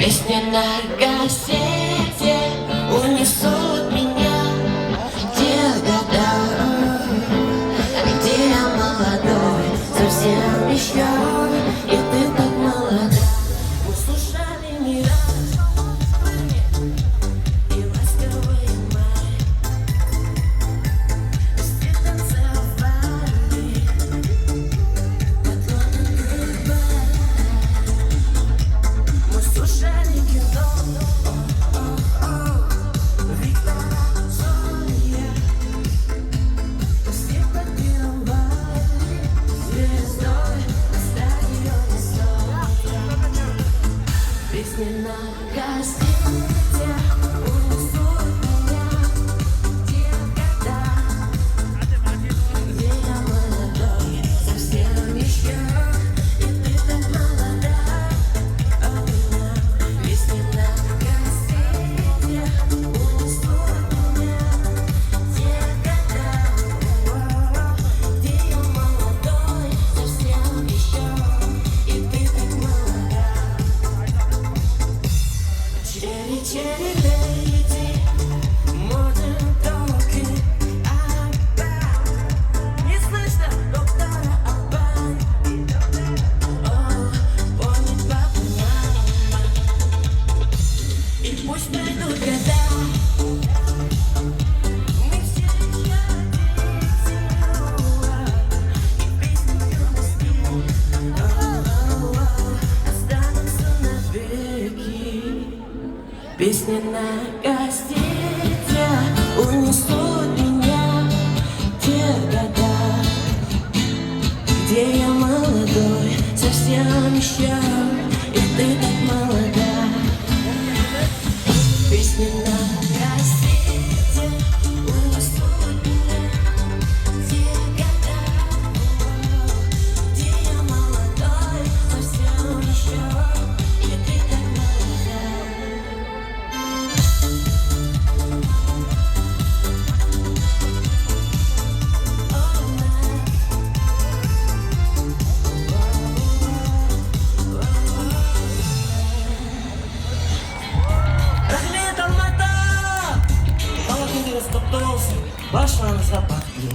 Песни на кассете унесут меня в те года, где я молодой, совсем еще, и ты так молода. Мы слушали не раз и ласковый май, все танцевали под лунный бай. Мы слушали кино Виктора Цоя, все подпевали звездой на стадионе Соя. Песни на кассете унесут меня в те года, где я молодой, совсем еще, и ты так молода. Песни на кассете унесут меня в те года, где я молодой, совсем еще, и ты так молода. Cherry, cherry lady, modern talking about. Не слышно доктора Албани. О, помнит папа, мама, и пусть пройдут года. Мы все еще дети, и песни юности останутся навеки. Песни на кассете унесут меня в те года, где я молодой, совсем еще, и ты так молода. Песни на кассете унесут меня в те года, где я молодой, совсем еще, и ты так молода. Rahmet Almata! Kalau kini stop terus, basah zapatnya.